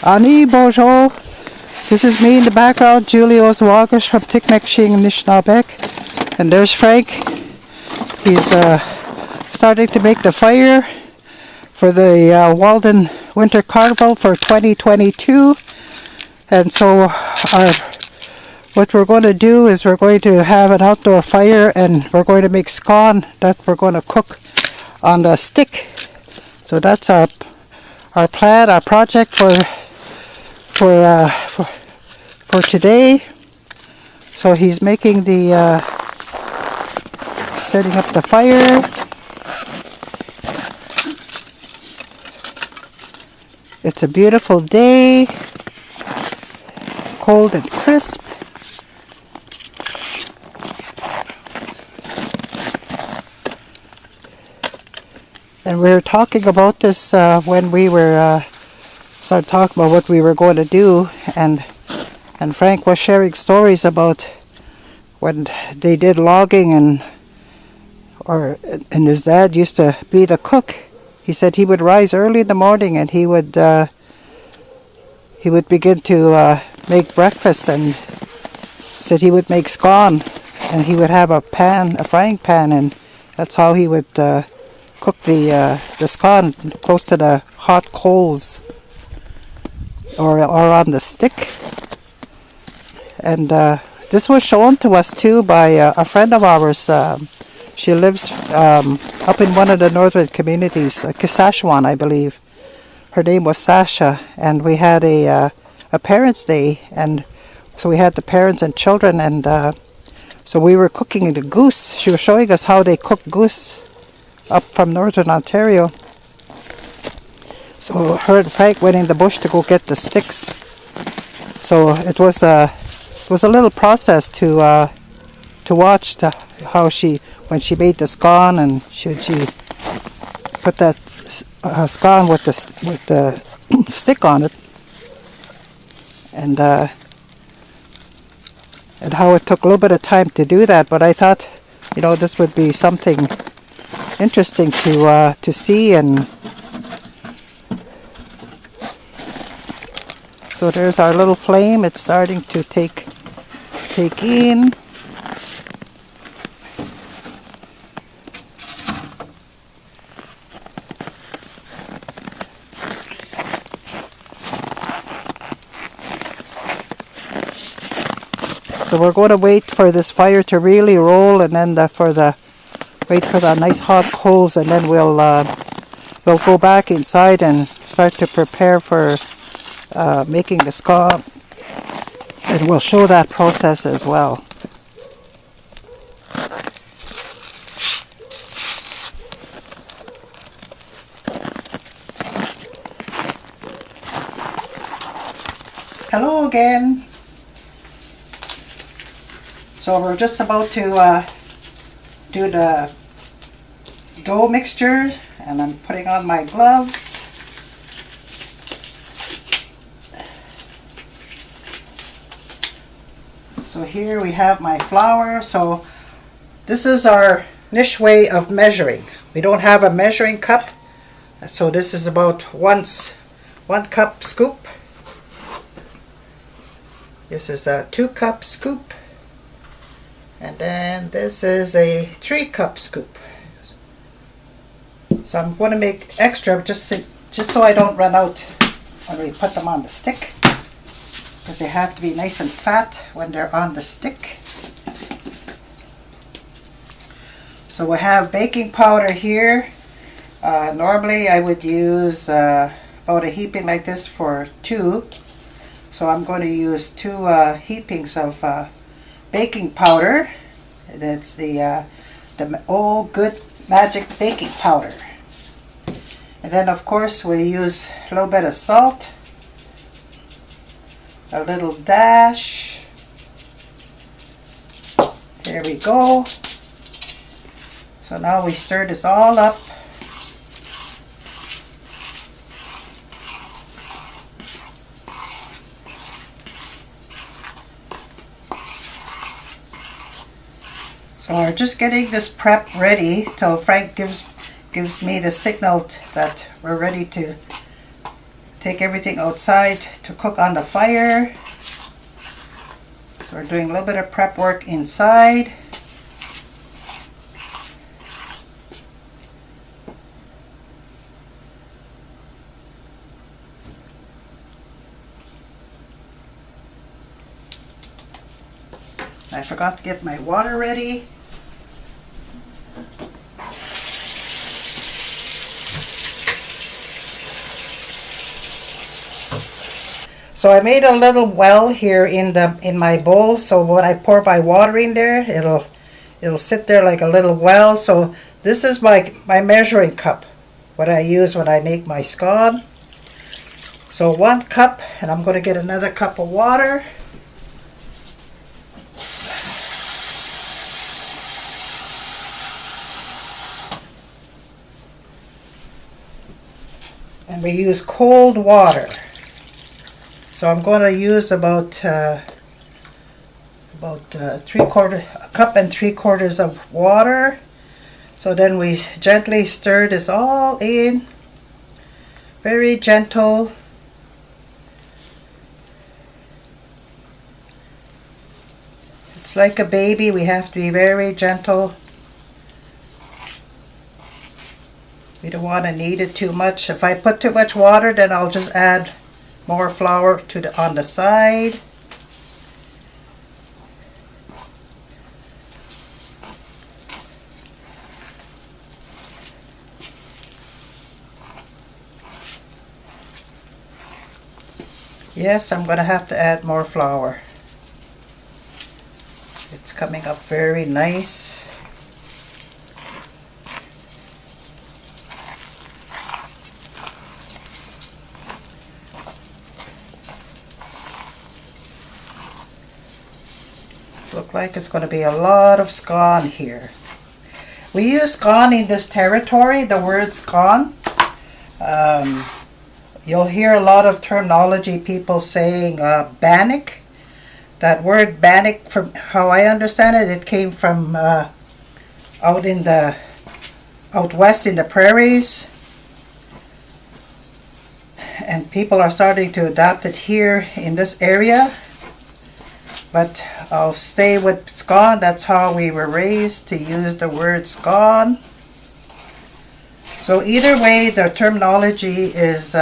Ani Bojo. This is me in the background, Julie Oszawogosh from Atikameksheng, Anishnnawbek. And there's Frank. He's starting to make the fire for the Walden Winter Carnival for 2022. And so what we're going to do is we're going to have an outdoor fire, and we're going to make Skaan that we're going to cook on the stick. So that's our plan, our project for today. So he's making the setting up the fire. It's a beautiful day, cold and crisp. And we were talking about this when we were started talking about what we were going to do, and Frank was sharing stories about when they did logging, and his dad used to be the cook. He said he would rise early in the morning and he would begin to make breakfast, and said he would make Skaan, and he would have a frying pan, and that's how he would cook the Skaan, close to the hot coals or on the stick. And this was shown to us too by a friend of ours. She lives up in one of the northern communities, Kisashwan, I believe. Her name was Sasha, and we had a parents' day, and so we had the parents and children, and so we were cooking the goose. She was showing us how they cook goose up from northern Ontario. So her and Frank went in the bush to go get the sticks. So it was a little process to watch how when she made the Skaan, and she put that Skaan with the stick on it, and how it took a little bit of time to do that. But I thought, this would be something interesting to see. And so there's our little flame. It's starting to take in. So we're going to wait for this fire to really roll, and then wait for the nice hot coals, and then we'll go back inside and start to prepare for making the Skaan, and we'll show that process as well. Hello again. So we're just about to do the dough mixture, and I'm putting on my gloves. So here we have my flour. So this is our niche way of measuring. We don't have a measuring cup, so this is about one cup scoop. This is a 2-cup scoop. And then this is a 3-cup scoop. So I'm going to make extra just so I don't run out when we put them on the stick, because they have to be nice and fat when they're on the stick. So we have baking powder here. Normally I would use about a heaping like this for 2. So I'm going to use 2 heapings of baking powder. That's the old good magic baking powder. And then of course we use a little bit of salt, a little dash. There we go. So now we stir this all up. So we're just getting this prep ready till Frank gives me the signal that we're ready to take everything outside to cook on the fire. So we're doing a little bit of prep work inside. I forgot to get my water ready. So I made a little well here in my bowl, so when I pour my water in there, it'll sit there like a little well. So this is my measuring cup, what I use when I make my scone. So 1 cup, and I'm going to get another cup of water. And we use cold water. So I'm going to use about 3/4, a cup and 3/4 of water. So then we gently stir this all in, very gentle. It's like a baby, we have to be very gentle. We don't want to knead it too much. If I put too much water, then I'll just add more flour on the side. Yes, I'm going to have to add more flour. It's coming up very nice. Look like it's going to be a lot of scone here. We use scone in this territory, the word scone. You'll hear a lot of terminology, people saying Bannock. That word Bannock, from how I understand it, it came from out west in the prairies. And people are starting to adopt it here in this area. But I'll stay with scone. That's how we were raised, to use the word scone. So either way, the terminology is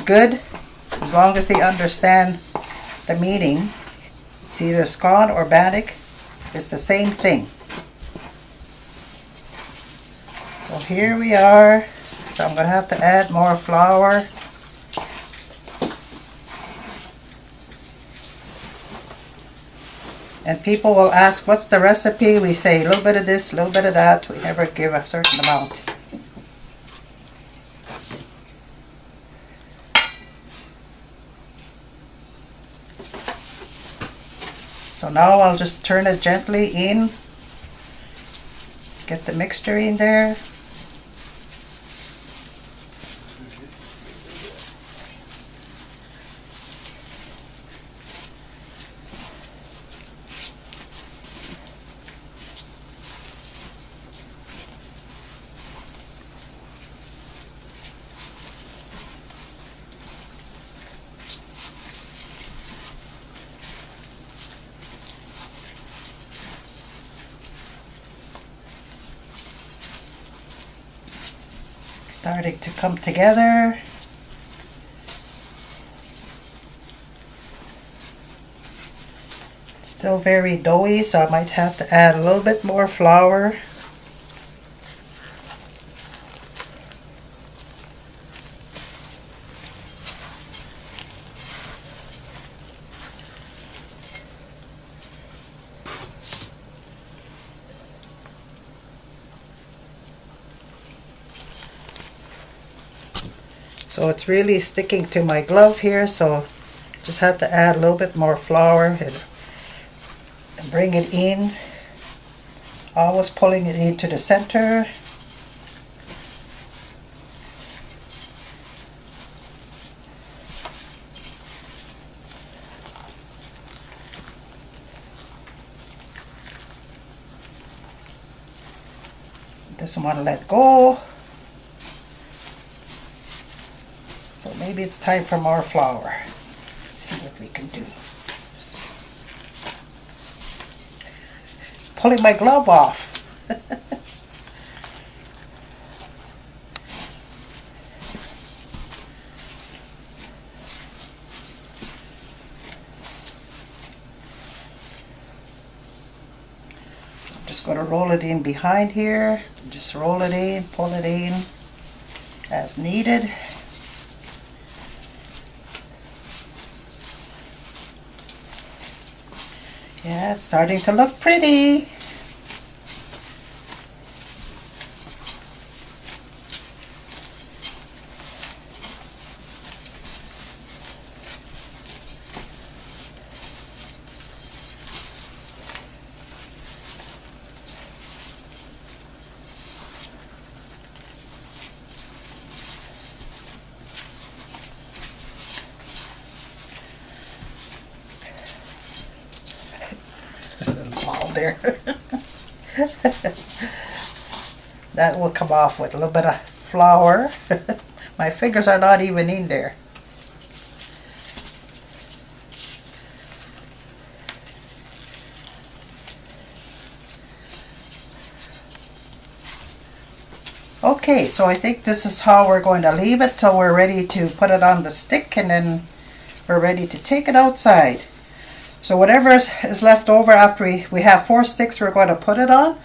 good, as long as they understand the meaning. It's either scone or Bannock. It's the same thing. So here we are. So I'm going to have to add more flour. And people will ask, what's the recipe? We say a little bit of this, a little bit of that. We never give a certain amount. So now I'll just turn it gently in. Get the mixture in there. Starting to come together. It's still very doughy, so I might have to add a little bit more flour. So it's really sticking to my glove here, so just have to add a little bit more flour and bring it in. Always pulling it into the center. Doesn't want to let go. So maybe it's time for more flour. Let's see what we can do. Pulling my glove off. Going to roll it in behind here. Just roll it in, pull it in as needed. Yeah, it's starting to look pretty. There. That will come off with a little bit of flour. My fingers are not even in there. Okay, so I think this is how we're going to leave it till we're ready to put it on the stick, and then we're ready to take it outside. So whatever is left over after we have 4 sticks, we're going to put it on,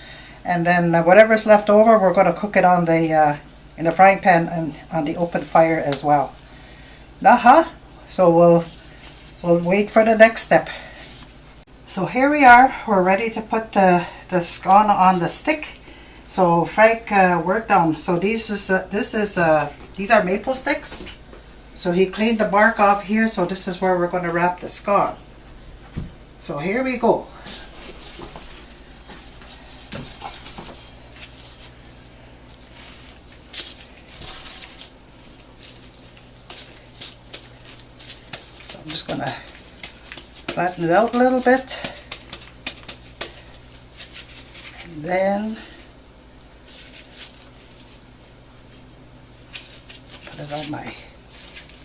and then whatever is left over, we're going to cook it on the in the frying pan and on the open fire as well. So we'll wait for the next step. So here we are. We're ready to put the scone on the stick. So Frank worked on. So these are maple sticks. So he cleaned the bark off here. So this is where we're going to wrap the scone. So here we go. So I'm just going to flatten it out a little bit. And then put it on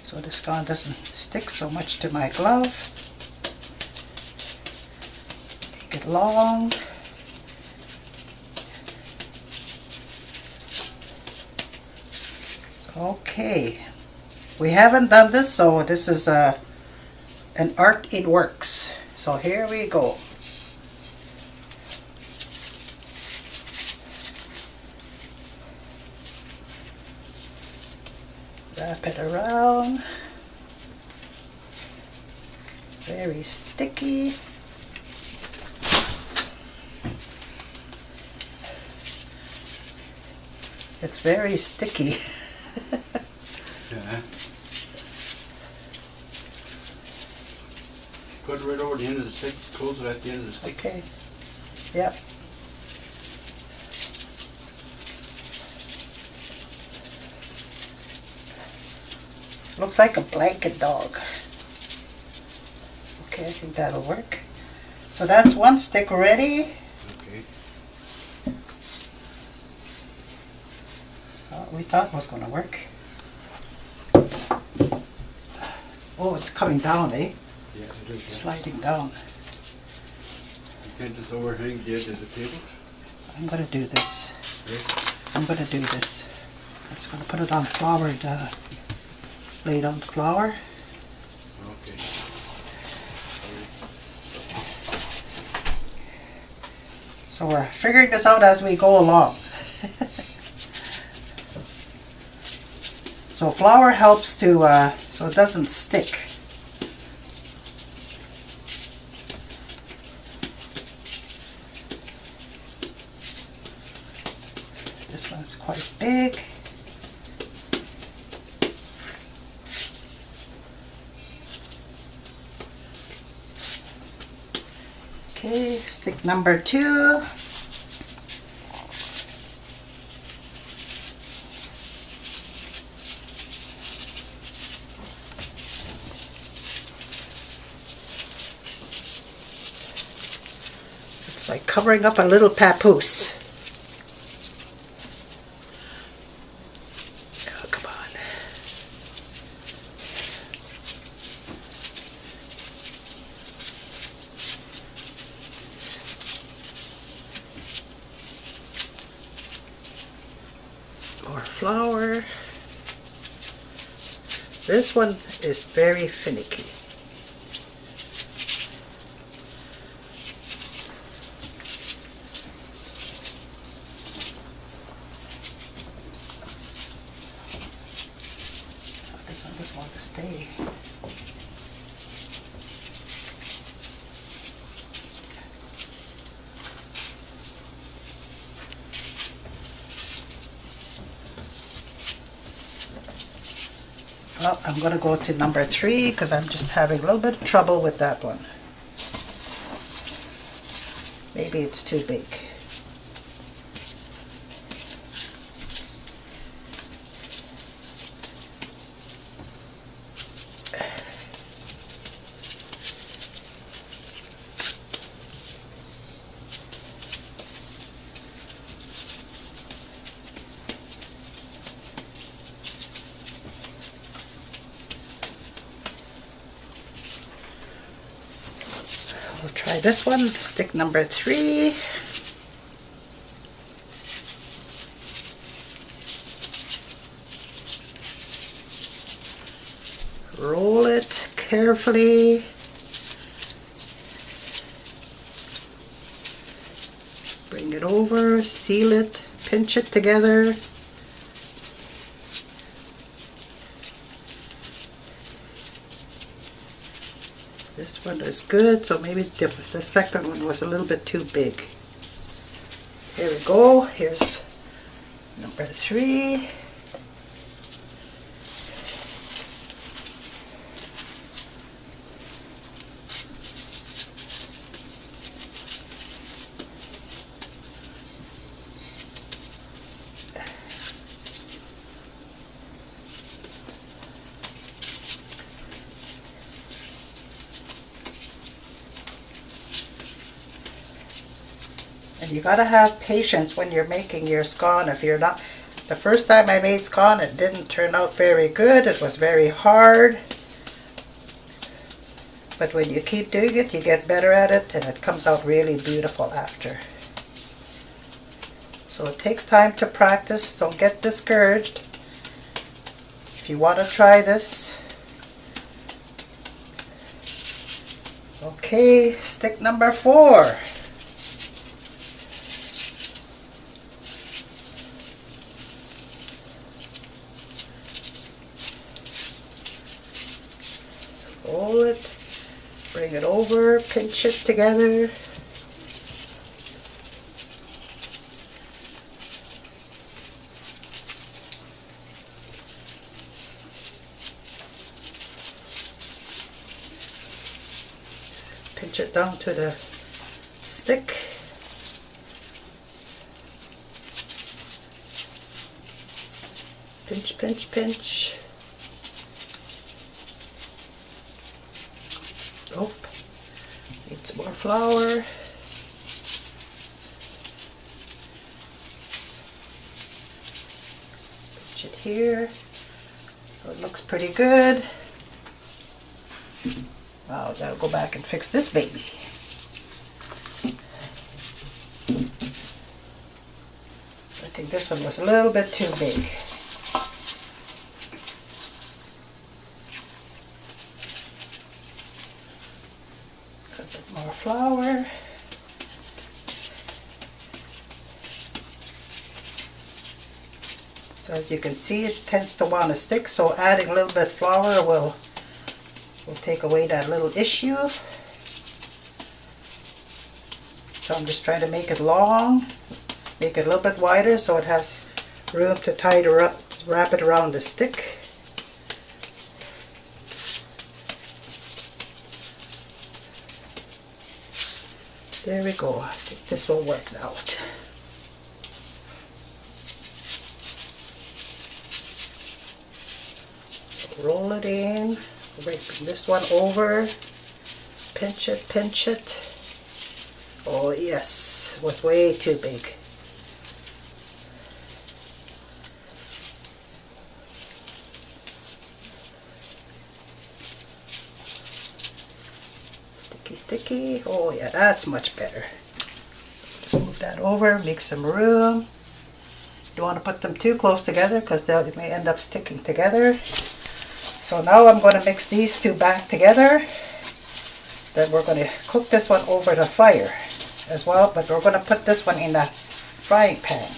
so the scone doesn't stick so much to my glove. Make it long. Okay, we haven't done this, so this is an art in works. So here we go. Wrap it around. Very sticky. It's very sticky. Yeah. Put it right over the end of the stick, close it at the end of the stick. Okay. Yep. Looks like a blanket dog. Okay, I think that'll work. So that's one stick ready. Okay. We thought it was going to work. Oh, it's coming down, eh? Yeah, it is. Sliding down. You can't just overhang the edge of the table? I'm going to do this. Yes. I'm going to do this. I'm just going to put it on floured, laid on flour. Okay. So we're figuring this out as we go along. So flour helps to, so it doesn't stick. This one's quite big. Okay, stick number 2. It's like covering up a little papoose. Oh, come on. flour. This one is very finicky. This one doesn't want to stay. Well, I'm going to go to number 3 because I'm just having a little bit of trouble with that one. Maybe it's too big. We'll try this one, stick number 3. Roll it carefully. Bring it over, seal it, pinch it together. This one is good, so maybe the second one was a little bit too big. Here we go. Here's number 3. And you gotta have patience when you're making your scone. If you're not, the first time I made scone, it didn't turn out very good. It was very hard. But when you keep doing it, you get better at it, and it comes out really beautiful after. So it takes time to practice. Don't get discouraged. If you want to try this. Okay, stick number 4. Roll it, bring it over, pinch it together. Pinch it down to the stick. Pinch, pinch, pinch. Oh, need some more flour. Pinch it here. So it looks pretty good. Wow, I gotta go back and fix this baby. I think this one was a little bit too big. More flour. So as you can see, it tends to want to stick, so adding a little bit of flour will take away that little issue. So I'm just trying to make it long, make it a little bit wider so it has room to tie it up, wrap it around the stick. There we go. I think this will work out. Roll it in. Bring this one over. Pinch it, pinch it. Oh yes, it was way too big. Sticky. Oh yeah, that's much better. Move that over, make some room. don't want to put them too close together because they may end up sticking together. So now I'm going to mix these two back together. Then we're going to cook this one over the fire as well, but we're going to put this one in the frying pan.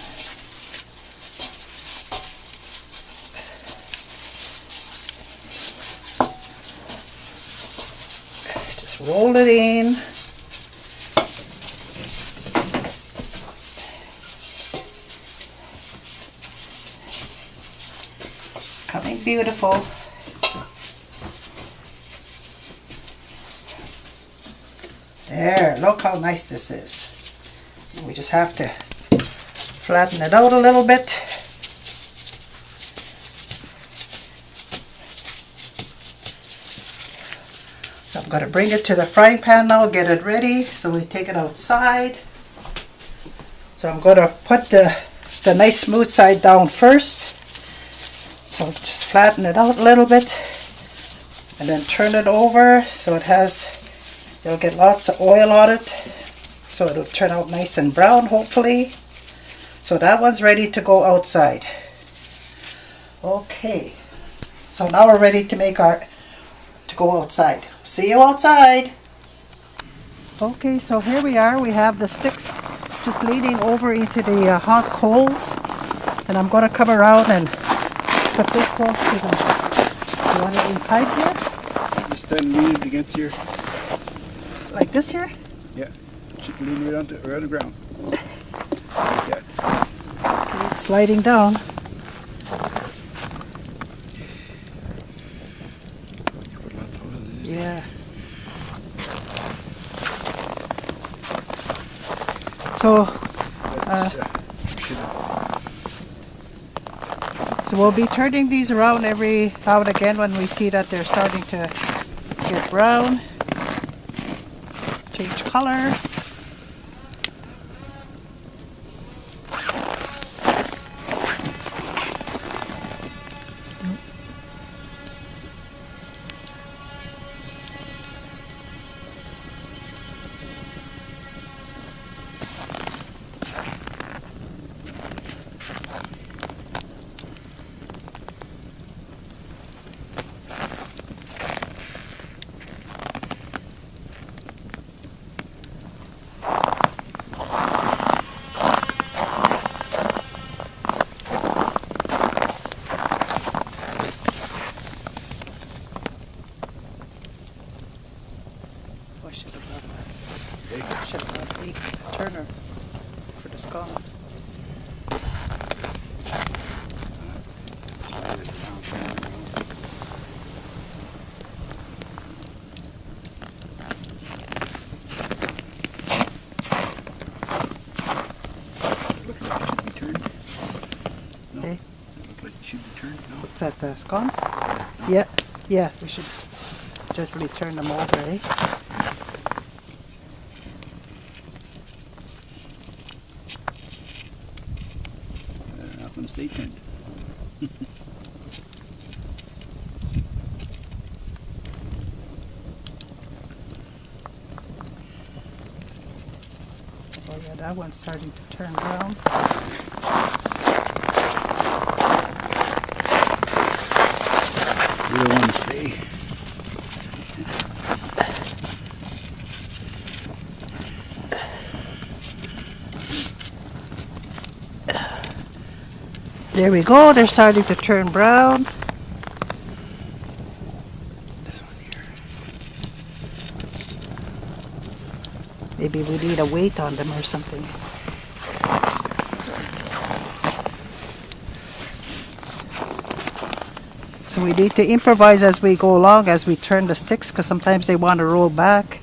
Just roll it in. It's coming beautiful. There, look how nice this is. We just have to flatten it out a little bit. So I'm going to bring it to the frying pan now, get it ready. So we take it outside. So I'm going to put the nice smooth side down first. So just flatten it out a little bit. And then turn it over so it'll get lots of oil on it. So it'll turn out nice and brown, hopefully. So that one's ready to go outside. Okay. So now we're ready to go outside. See you outside. Okay, so here we are. We have the sticks just leaning over into the hot coals. And I'm going to come around and put this close to them. You want it inside here? Just then lean it against your... Like this here? Yeah. You can lean right on the ground. Like that. Okay, it's sliding down. Put lots of oil in it. Yeah. So, so we'll be turning these around every now and again when we see that they're starting to get brown. Change color. I should have brought a turner for the Skaan. What's that, the scones? Yeah, yeah, we should gently turn them over, eh? Not going to stay turned. Oh yeah, that one's starting to turn brown. You don't want to stay. There we go, they're starting to turn brown. This one here. Maybe we need a weight on them or something. So we need to improvise as we go along, as we turn the sticks, because sometimes they want to roll back.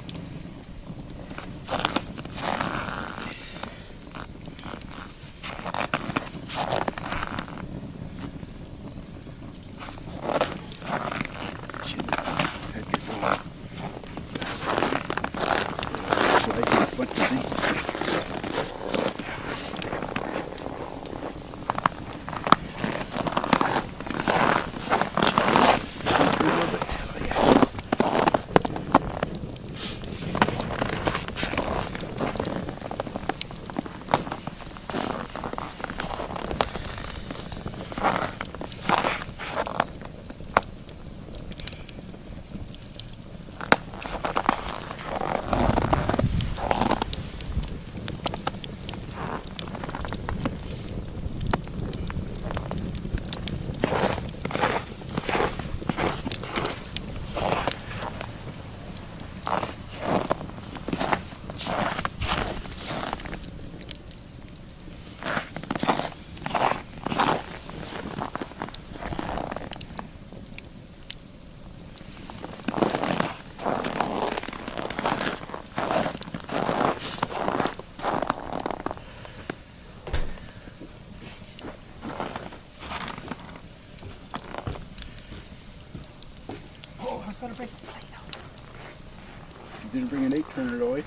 didn't bring an 8-turner, though, eh?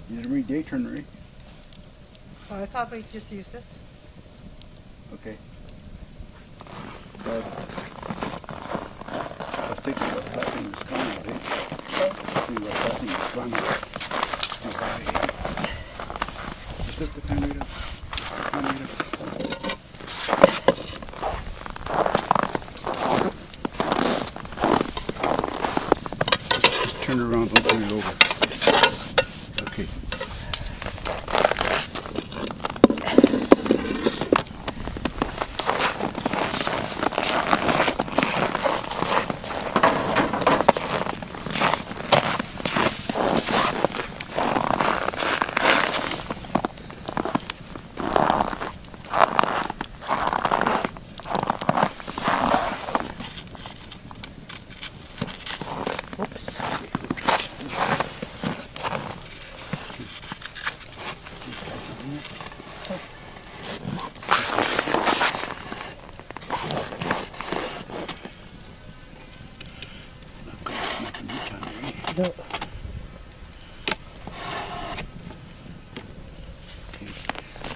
You didn't bring the 8-turner, eh? Oh, I thought we just used this. Okay. I was thinking about helping the Skaan out, eh? Thinking about helping the Skaan out. Just lift the pen right up. Pen right up. Just turn it around, don't turn it over. Okay. No.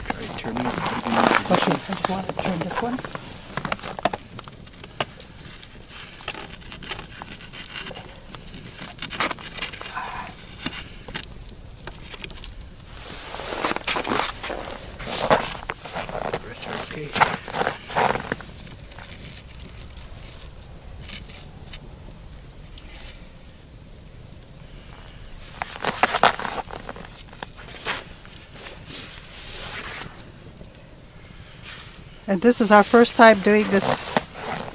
Try turning it. Okay, I just want to turn this one. Rest are okay. And this is our first time doing this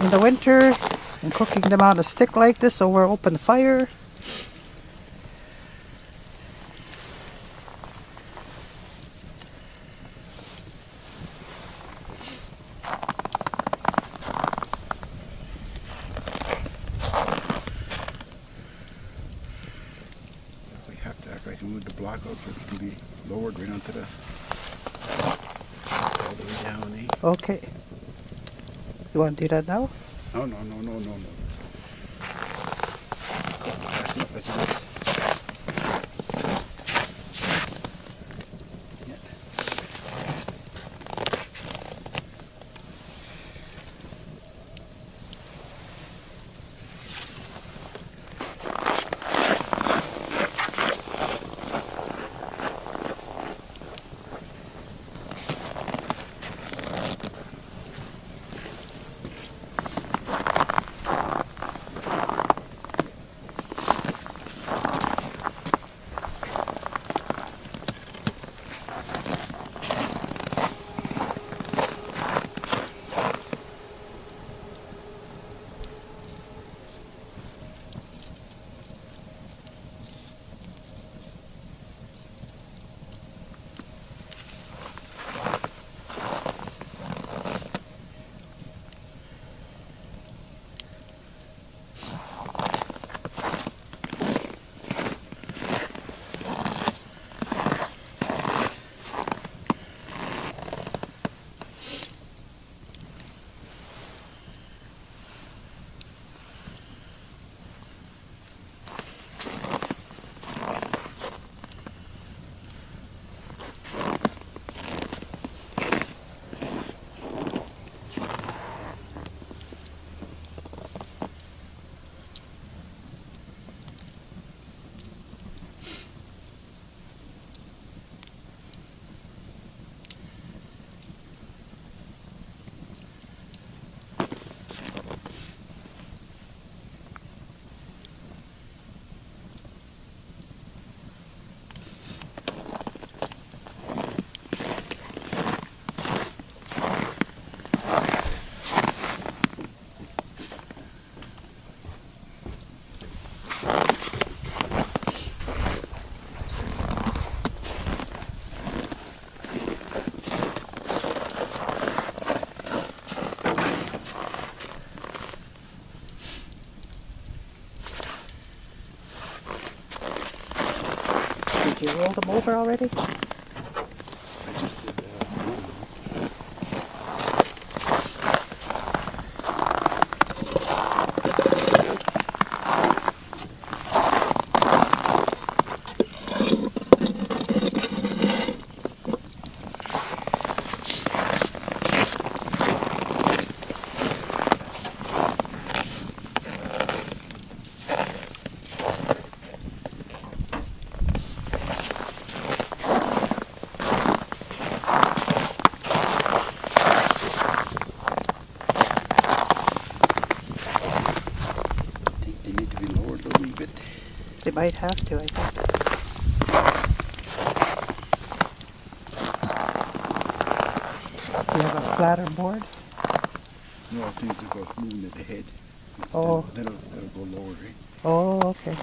in the winter and cooking them on a stick like this over open fire. We have to act like we move the block out so it can be lowered right onto the all the way down, eh? Okay. You want to do that now? No. That's enough as it is. Yeah. Did you roll them over already? I just did might have to, I think. Do you have a flatter board? No, I think it's about moving at the head. Oh. That'll go lower, right? Oh, okay.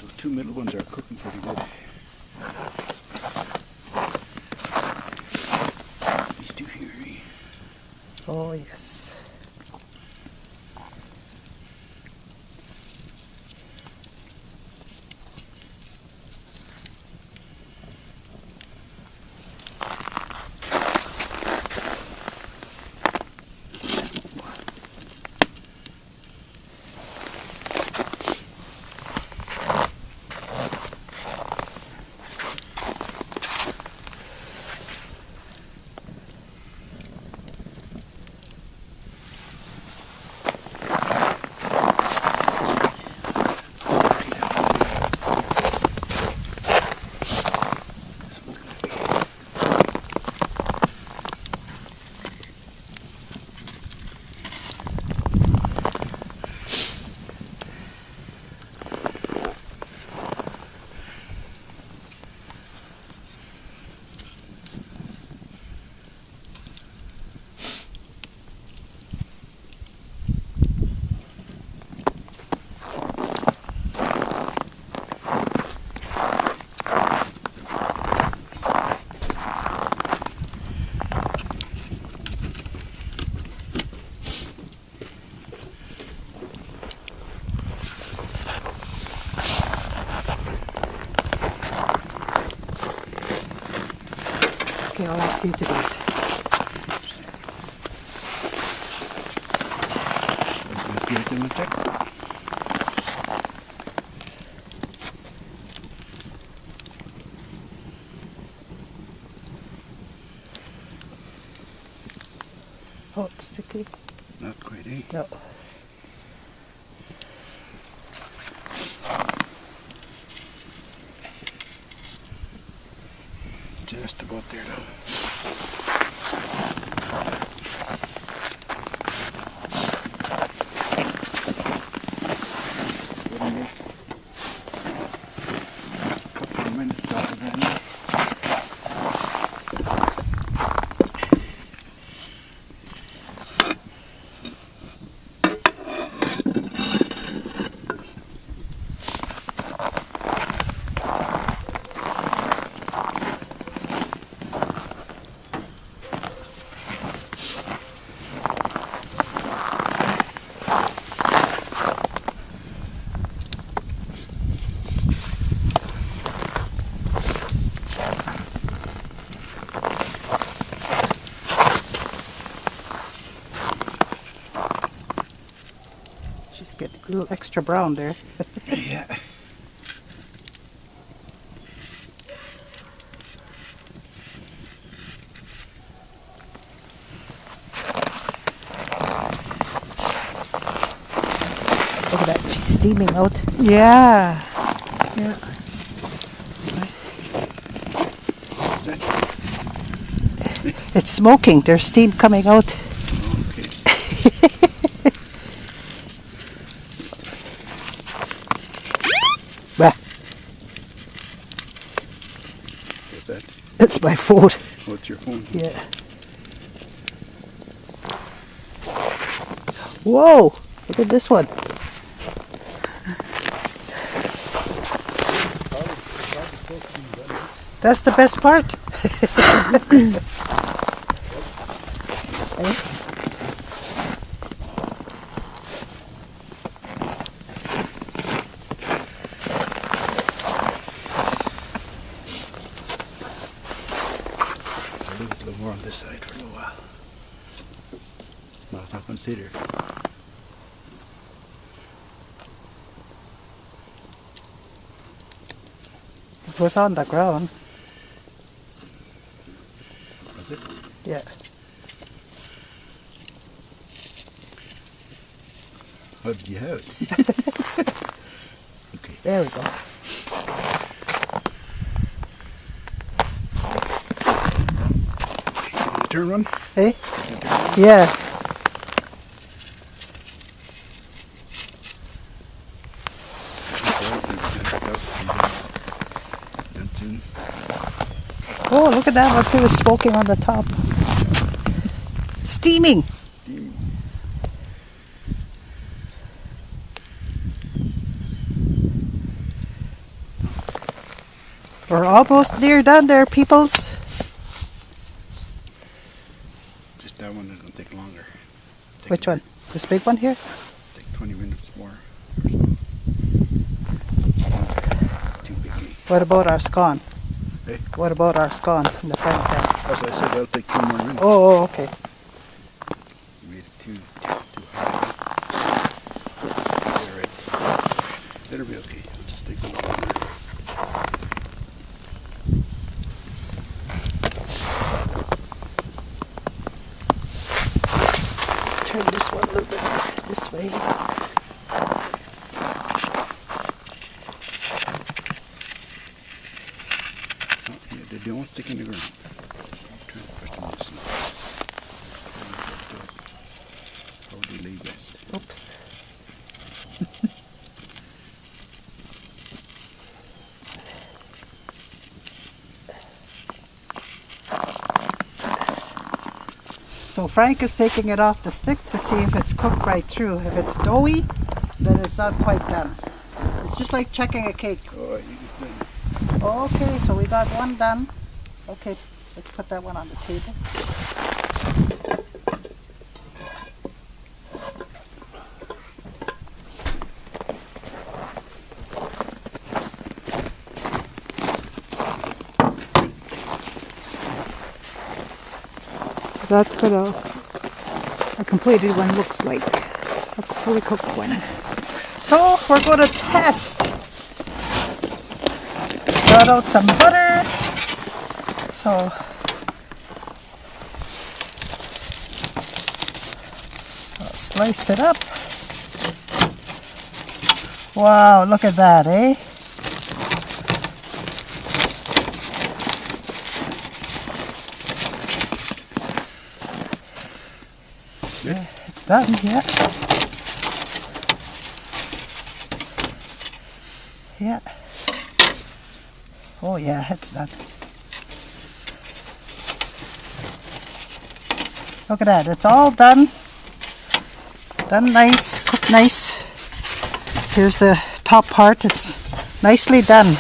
Those two middle ones are cooking pretty good. These two here, eh? Oh, yes. Okay, I'll ask you to do it. Oh, it's sticky. Not quite, eh? No. Just about there though. Couple of minutes out of that now. Just get a little extra brown there. Yeah. Look at that, she's steaming out. Yeah. Yeah. It's smoking, there's steam coming out. Okay. Bah, What's that? that's my phone. What's your phone? Yeah. Whoa, look at this one. That's the best part. Eh? I'll leave it a little more on this side for a little while. Not consider. It was on the ground. Was it? Yeah. What did you have? Okay. There we go. Turn one. Hey? Yeah. Yeah. Oh, look at that! What was smoking on the top. Steaming. We're almost near done there, peoples. Just that one is going to take longer. Which one? This big one here? Take 20 minutes more or so. Too biggie. What about our scone? Hey? What about our scone in the frying pan? As I said, that'll take 2 more minutes. Oh, okay. You made it too high. Get ready. It'll be okay. It'll just take a little longer. Turn this one a little bit this way. They don't stick in the ground. Try to push them this way. Probably lay best. Oops. So Frank is taking it off the stick to see if it's cooked right through. If it's doughy, then it's not quite done. It's just like checking a cake. Oh, you get done. Okay, so we got one done. Okay, let's put that one on the table. That's what a completed one looks like. A fully cooked one. So we're going to test. Got out some butter. So I'll slice it up. Wow, look at that, eh? Yeah, it's done, yeah. Yeah. Oh yeah, it's done. Look at that, it's all done. Done nice, cooked nice. Here's the top part, it's nicely done.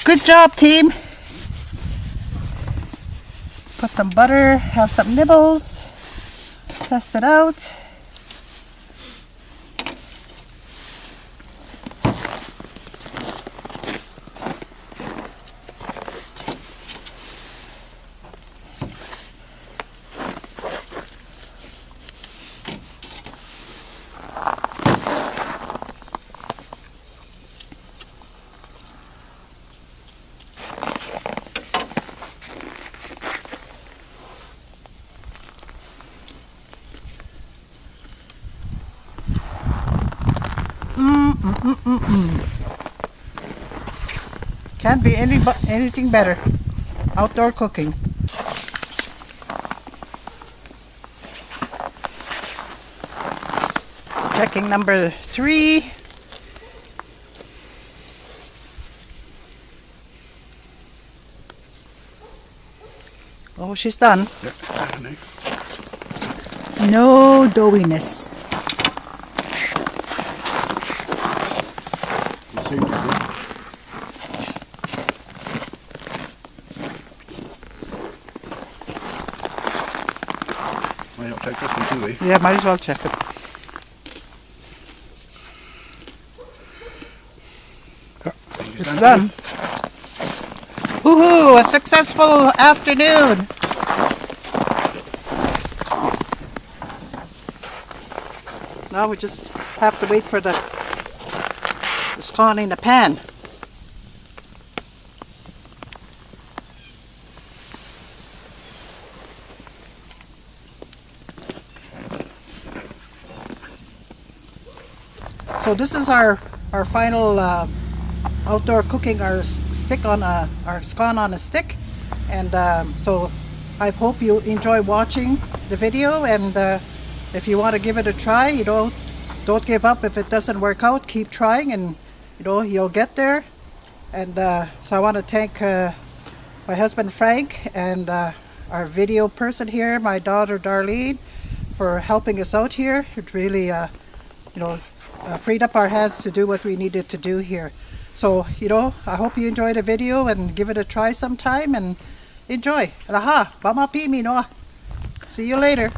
Good job, team. Put some butter, have some nibbles, test it out. Can't be anything better. Outdoor cooking. Checking number 3. Oh, she's done. No doughiness. Well, I'll check this one too, eh? Yeah, might as well check it. It's done. Woohoo! A successful afternoon. Now we just have to wait for the scone in the pan. So this is our final outdoor cooking, our stick on our scone on a stick, and so I hope you enjoy watching the video, and if you want to give it a try, you know, don't give up if it doesn't work out. Keep trying, and you know, you'll get there. And so I want to thank my husband Frank and our video person here, my daughter Darlene, for helping us out here. It really, you know, freed up our hands to do what we needed to do here. So, you know, I hope you enjoyed the video and give it a try sometime and enjoy. Laha, bama pimi no. See you later.